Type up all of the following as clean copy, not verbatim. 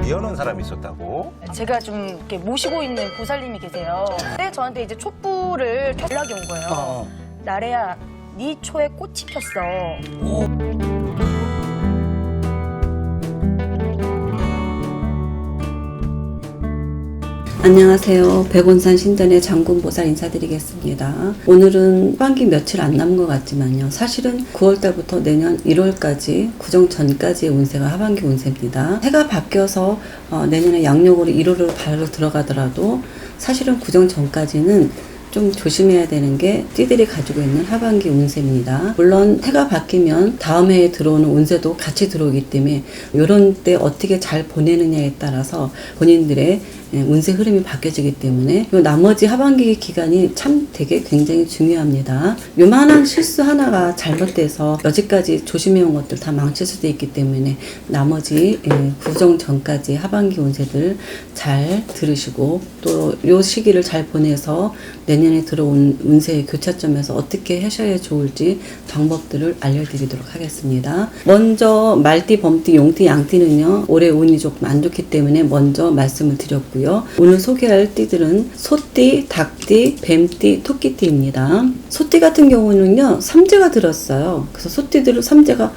여는 사람이 있었다고? 제가 좀 이렇게 모시고 있는 보살님이 계세요. 근데 저한테 이제 촛불을 연락이 온 거예요. 나래야, 네 초에 꽃이 폈어. 안녕하세요. 백운산 신전의 장군보살 인사드리겠습니다. 오늘은 후반기 며칠 안 남은 것 같지만요. 사실은 9월달부터 내년 1월까지 구정 전까지의 운세가 하반기 운세입니다. 해가 바뀌어서 내년에 양력으로 1월로 바로 들어가더라도 사실은 구정 전까지는 좀 조심해야 되는 게 띠들이 가지고 있는 하반기 운세입니다. 물론 해가 바뀌면 다음 해에 들어오는 운세도 같이 들어오기 때문에 이런 때 어떻게 잘 보내느냐에 따라서 본인들의 운세 흐름이 바뀌어지기 때문에 요 나머지 하반기 기간이 참 되게 굉장히 중요합니다. 요만한 실수 하나가 잘못돼서 여지까지 조심해온 것들 다 망칠 수도 있기 때문에 나머지 구정 전까지 하반기 운세들 잘 들으시고 또 요 시기를 잘 보내서 내년에 들어온 운세의 교차점에서 어떻게 하셔야 좋을지 방법들을 알려드리도록 하겠습니다. 먼저 말띠, 범띠, 용띠, 양띠는요 올해 운이 조금 안 좋기 때문에 먼저 말씀을 드렸고요. 오늘 소개할 띠들은 소띠, 닭띠, 뱀띠, 토끼띠입니다. 소띠 같은 경우는요 삼재가 들었어요. 그래서 소띠들은 삼재가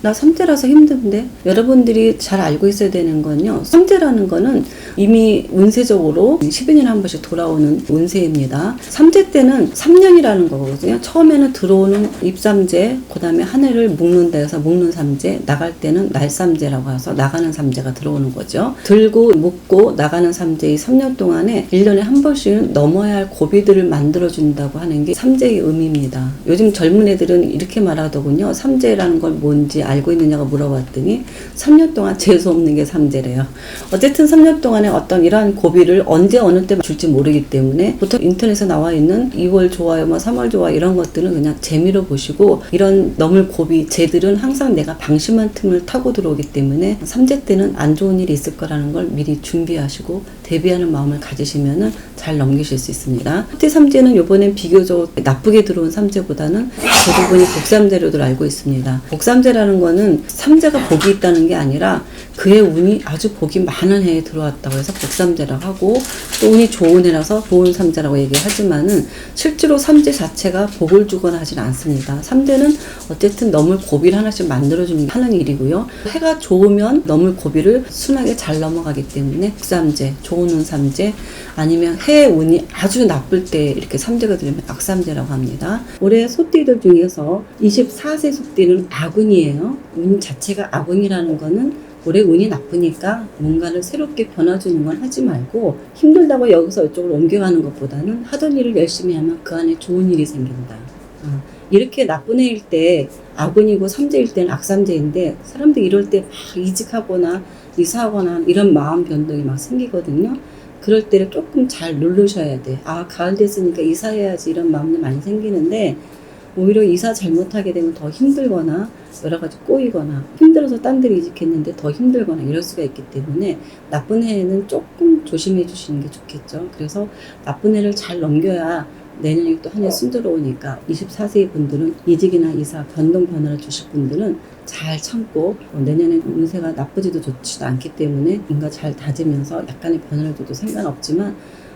나 삼재라서 힘든데? 여러분들이 잘 알고 있어야 되는 건요. 삼재라는 거는 이미 운세적으로 12년에 한 번씩 돌아오는 운세입니다. 삼재 때는 3년이라는 거거든요. 처음에는 들어오는 입삼재, 그 다음에 한 해를 묶는다 해서 묶는 삼재, 나갈 때는 날삼재라고 해서 나가는 삼재가 들어오는 거죠. 들고 묶고 나가는 삼재 이 3년 동안에 1년에 한 번씩 넘어야 할 고비들을 만들어준다고 하는 게 삼재의 의미입니다. 요즘 젊은 애들은 이렇게 말하더군요. 삼재라는 걸 뭔지 알고 있느냐고 물어봤더니 3년 동안 재수없는 게 삼재래요. 어쨌든 3년 동안에 어떤 이러한 고비를 언제 어느 때 줄지 모르기 때문에 보통 인터넷에 나와 있는 2월 좋아요, 3월 좋아요 이런 것들은 그냥 재미로 보시고 이런 넘을 고비, 재들은 항상 내가 방심한 틈을 타고 들어오기 때문에 삼재 때는 안 좋은 일이 있을 거라는 걸 미리 준비하시고 대비하는 마음을 가지시면은 잘 넘기실 수 있습니다. 토띠 삼재는 이번엔 비교적 나쁘게 들어온 삼재보다는 대부분이 복삼재로들 알고 있습니다. 복삼재라는 거는 삼재가 복이 있다는 게 아니라 그의 운이 아주 복이 많은 해에 들어왔다고 해서 복삼재라고 하고 또 운이 좋은 해라서 좋은 삼재라고 얘기하지만은 실제로 삼재 자체가 복을 주거나 하진 않습니다. 삼재는 어쨌든 넘을 고비를 하나씩 만들어주는 게 하는 일이고요. 해가 좋으면 넘을 고비를 순하게 잘 넘어가기 때문에 복삼재, 좋은 운 삼재 아니면 해의 운이 아주 나쁠 때 이렇게 삼재가 들으면 악삼재라고 합니다. 올해 소띠들 중에서 24세 소띠는 아군이에요. 운 자체가 아군이라는 거는 올해 운이 나쁘니까 뭔가를 새롭게 변화주는 건 하지 말고 힘들다고 여기서 이쪽으로 옮겨가는 것보다는 하던 일을 열심히 하면 그 안에 좋은 일이 생긴다. 이렇게 나쁜 해일 때 아군이고 삼재일 때는 악삼재인데 사람들이 이럴 때 막 이직하거나 이사하거나 이런 마음 변동이 막 생기거든요. 그럴 때를 조금 잘 누르셔야 돼. 가을 됐으니까 이사해야지 이런 마음도 많이 생기는데 오히려 이사 잘못하게 되면 더 힘들거나 여러 가지 꼬이거나 힘들어서 딴 데로 이직했는데 더 힘들거나 이럴 수가 있기 때문에 나쁜 해에는 조금 조심해 주시는 게 좋겠죠. 그래서 나쁜 해를 잘 넘겨야 내년에 또 한 해 순조로우니까 24세 분들은 이직이나 이사, 변동 변화를 주실 분들은 잘 참고 내년에 운세가 나쁘지도 좋지도 않기 때문에 뭔가 잘 다지면서 약간의 변화를 줘도 상관없지만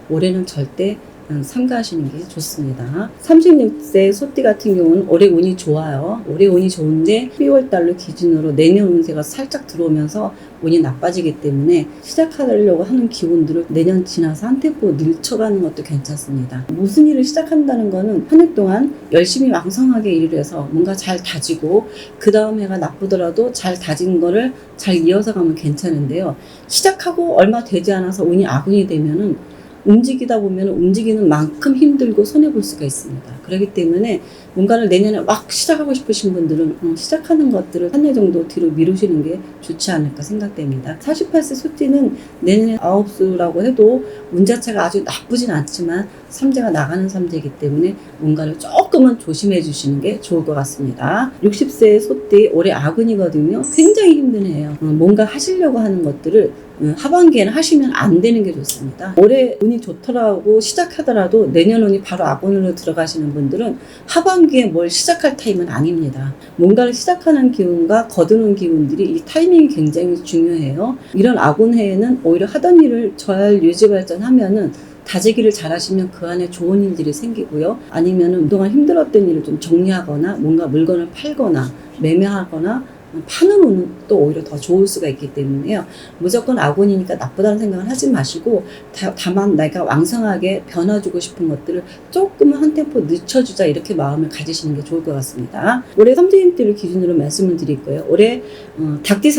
올해는 절대 삼가하시는 게 좋습니다. 36세 소띠 같은 경우는 올해 운이 좋아요. 올해 운이 좋은데 12월 달로 기준으로 내년 운세가 살짝 들어오면서 운이 나빠지기 때문에 시작하려고 하는 기운들을 내년 지나서 한 템포 늦춰가는 것도 괜찮습니다. 무슨 일을 시작한다는 거는 한 해 동안 열심히 왕성하게 일을 해서 뭔가 잘 다지고 그 다음 해가 나쁘더라도 잘 다진 거를 잘 이어서 가면 괜찮은데요. 시작하고 얼마 되지 않아서 운이 아군이 되면은 움직이다 보면 움직이는 만큼 힘들고 손해볼 수가 있습니다. 그렇기 때문에 뭔가를 내년에 막 시작하고 싶으신 분들은 시작하는 것들을 한 해 정도 뒤로 미루시는 게 좋지 않을까 생각됩니다. 48세 소띠는 내년에 아홉수라고 해도 운 자체가 아주 나쁘진 않지만 삼재가 나가는 삼재이기 때문에 뭔가를 조금은 조심해 주시는 게 좋을 것 같습니다. 60세 소띠 올해 아군이거든요. 굉장히 힘든 해예요. 뭔가 하시려고 하는 것들을 하반기에는 하시면 안 되는 게 좋습니다. 올해 운이 좋더라고 시작하더라도 내년 운이 바로 악운으로 들어가시는 분들은 하반기에 뭘 시작할 타임은 아닙니다. 뭔가를 시작하는 기운과 거두는 기운들이 이 타이밍이 굉장히 중요해요. 이런 악운해에는 오히려 하던 일을 잘 유지 발전하면은 다지기를 잘 하시면 그 안에 좋은 일들이 생기고요. 아니면은 그동안 힘들었던 일을 좀 정리하거나 뭔가 물건을 팔거나 매매하거나 파는 운은 또 오히려 더 좋을 수가 있기 때문에요. 무조건 악운이니까 나쁘다는 생각을 하지 마시고 다만 내가 왕성하게 변화주고 싶은 것들을 조금은 한 템포 늦춰주자 이렇게 마음을 가지시는 게 좋을 것 같습니다. 올해 삼재인들을 기준으로 말씀을 드릴 거예요. 올해 닭띠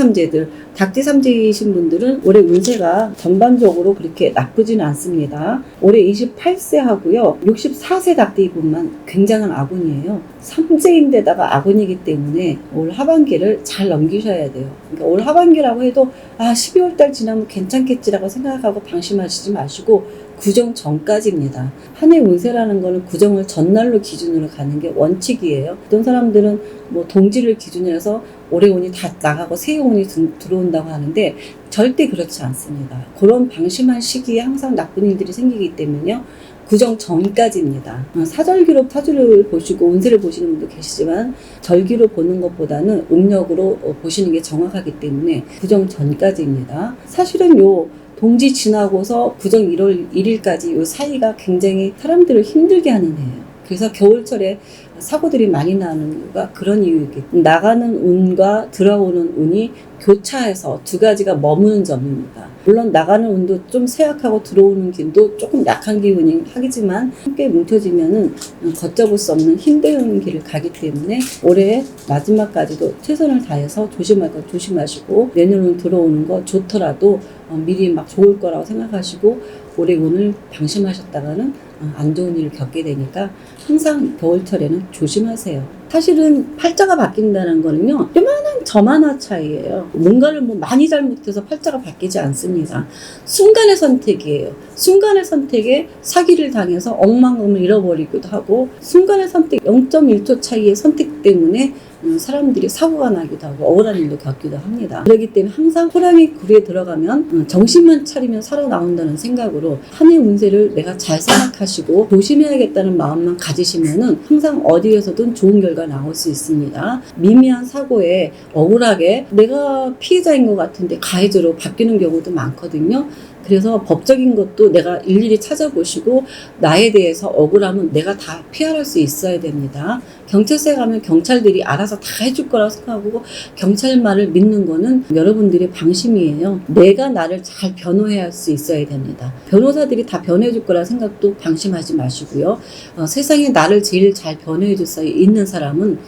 삼재이신 분들은 올해 운세가 전반적으로 그렇게 나쁘지는 않습니다. 올해 28세 하고요. 64세 닭띠분만 굉장한 악운이에요. 삼재인데다가 악운이기 때문에 올 하반기를 잘 넘기셔야 돼요. 그러니까 올 하반기라고 해도 12월 달 지나면 괜찮겠지라고 생각하고 방심하시지 마시고 구정 전까지입니다. 한 해 운세라는 거는 구정을 전날로 기준으로 가는 게 원칙이에요. 어떤 사람들은 뭐 동지를 기준으로 해서 올해 운이 다 나가고 새해 운이 들어온다고 하는데 절대 그렇지 않습니다. 그런 방심한 시기에 항상 나쁜 일들이 생기기 때문에요. 구정 전까지입니다. 사절기로 사주를 보시고 운세를 보시는 분도 계시지만 절기로 보는 것보다는 음력으로 보시는 게 정확하기 때문에 구정 전까지입니다. 사실은 요 동지 지나고서 구정 1월 1일까지 요 사이가 굉장히 사람들을 힘들게 하는 해예요. 그래서 겨울철에 사고들이 많이 나는 이유가 그런 이유이겠죠. 나가는 운과 들어오는 운이 교차해서 두 가지가 머무는 점입니다. 물론 나가는 운도 좀 쇠약하고 들어오는 기운도 조금 약한 기운이 하지만 함께 뭉쳐지면은 걷잡을 수 없는 힘든 길을 가기 때문에 올해 마지막까지도 최선을 다해서 조심할 거 조심하시고 내년은 들어오는 거 좋더라도 미리 막 좋을 거라고 생각하시고 올해 운을 방심하셨다가는 안 좋은 일을 겪게 되니까 항상 겨울철에는 조심하세요. 사실은 팔자가 바뀐다는 거는요, 요만한 점 하나 차이예요. 뭔가를 뭐 많이 잘못해서 팔자가 바뀌지 않습니다. 순간의 선택이에요. 순간의 선택에 사기를 당해서 억만금을 잃어버리기도 하고, 순간의 선택 0.1초 차이의 선택 때문에 사람들이 사고가 나기도 하고 억울한 일도 겪기도 합니다. 그렇기 때문에 항상 호랑이 굴에 들어가면 정신만 차리면 살아나온다는 생각으로 한 해 운세를 내가 잘 생각하시고 조심해야겠다는 마음만 가지시면은 항상 어디에서든 좋은 결과 나올 수 있습니다. 미미한 사고에 억울하게 내가 피해자인 것 같은데 가해자로 바뀌는 경우도 많거든요. 그래서 법적인 것도 내가 일일이 찾아보시고 나에 대해서 억울하면 내가 다 피할할 수 있어야 됩니다. 경찰서에 가면 경찰들이 알아서 다 해줄 거라고 생각하고 경찰 말을 믿는 거는 여러분들의 방심이에요. 내가 나를 잘 변호해야 할 수 있어야 됩니다. 변호사들이 다 변호해줄 거라 생각도 방심하지 마시고요. 세상에 나를 제일 잘 변호해줄 수 있는 사람은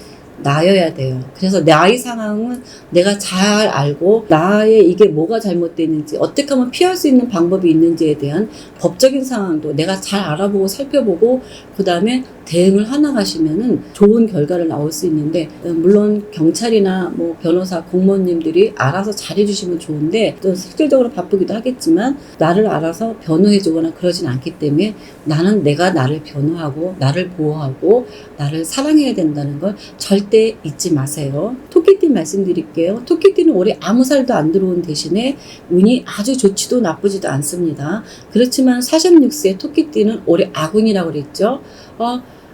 나여야 돼요. 그래서 나의 상황은 내가 잘 알고 나의 이게 뭐가 잘못됐는지 어떻게 하면 피할 수 있는 방법이 있는지에 대한 법적인 상황도 내가 잘 알아보고 살펴보고 그 다음에 대응을 해나가시면은 좋은 결과를 나올 수 있는데 물론 경찰이나 뭐 변호사 공무원님들이 알아서 잘해주시면 좋은데 또 실질적으로 바쁘기도 하겠지만 나를 알아서 변호해주거나 그러진 않기 때문에 나는 내가 나를 변호하고 나를 보호하고 나를 사랑해야 된다는 걸 절대 잊지 마세요. 토끼띠 말씀드릴게요. 토끼띠는 올해 아무 살도 안 들어온 대신에 운이 아주 좋지도 나쁘지도 않습니다. 그렇지만 46세 토끼띠는 올해 악운이라고 그랬죠.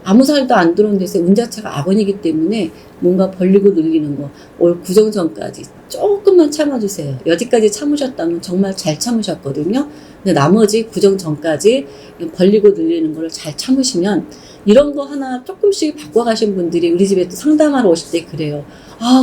아무 살도 안 들어온 데서 운 자체가 악운이기 때문에 뭔가 벌리고 늘리는 거 올 구정 전까지 조금만 참아주세요. 여기까지 참으셨다면 정말 잘 참으셨거든요. 근데 나머지 구정 전까지 벌리고 늘리는 거를 잘 참으시면 이런 거 하나 조금씩 바꿔가신 분들이 우리 집에 또 상담하러 오실 때 그래요.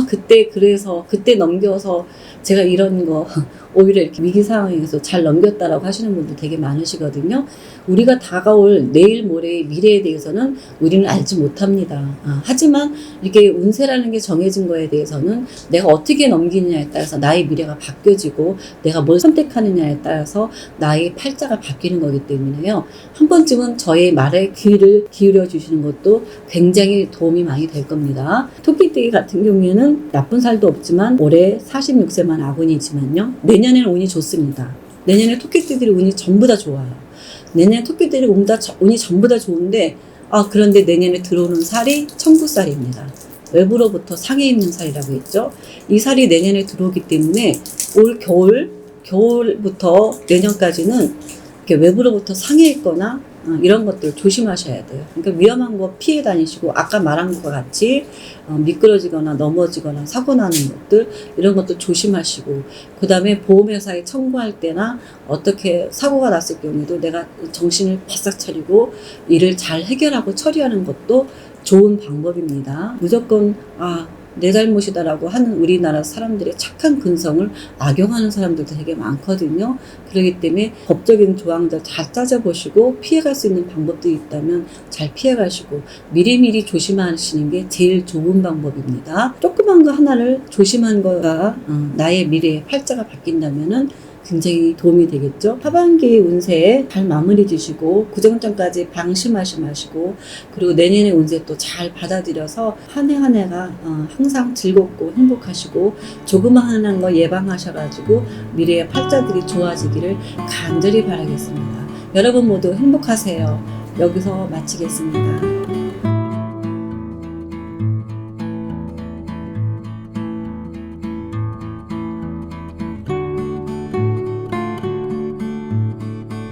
그때 그래서 그때 넘겨서 제가 이런 거 오히려 이렇게 위기 상황에서 잘 넘겼다라고 하시는 분들 되게 많으시거든요. 우리가 다가올 내일 모레의 미래에 대해서는 우리는 알지 못합니다. 하지만 이게 운세라는 게 정해진 거에 대해서는 내가 어떻게 넘기느냐에 따라서 나의 미래가 바뀌어지고 내가 뭘 선택하느냐에 따라서 나의 팔자가 바뀌는 거기 때문에요. 한 번쯤은 저의 말에 귀를 기울여 주시는 것도 굉장히 도움이 많이 될 겁니다. 토끼띠 같은 경우에는 나쁜 살도 없지만 올해 46세만 악운이지만요. 내년에는 운이 좋습니다. 내년에 토끼띠들이 운이 전부 다 좋아요. 내년에 토끼들이 운이 전부 다 좋은데 그런데 내년에 들어오는 살이 청구살입니다. 외부로부터 상해 입는 살이라고 했죠. 이 살이 내년에 들어오기 때문에 올 겨울 겨울부터 내년까지는 이렇게 외부로부터 상해 있거나 이런 것들 조심하셔야 돼요. 그러니까 위험한 거 피해 다니시고 아까 말한 것과 같이 미끄러지거나 넘어지거나 사고 나는 것들 이런 것도 조심하시고 그 다음에 보험회사에 청구할 때나 어떻게 사고가 났을 경우에도 내가 정신을 바싹 차리고 일을 잘 해결하고 처리하는 것도 좋은 방법입니다. 무조건 내 잘못이다라고 하는 우리나라 사람들의 착한 근성을 악용하는 사람들도 되게 많거든요. 그렇기 때문에 법적인 조항들 잘 따져보시고 피해갈 수 있는 방법들이 있다면 잘 피해가시고 미리미리 조심하시는 게 제일 좋은 방법입니다. 조그만 거 하나를 조심한 거가 나의 미래의 팔자가 바뀐다면은 굉장히 도움이 되겠죠. 하반기 운세에 잘 마무리 지시고 구정전까지 방심하시고 그리고 내년의 운세 또 잘 받아들여서 한 해 한 해가 항상 즐겁고 행복하시고 조그마한 거 예방하셔가지고 미래의 팔자들이 좋아지기를 간절히 바라겠습니다. 여러분 모두 행복하세요. 여기서 마치겠습니다.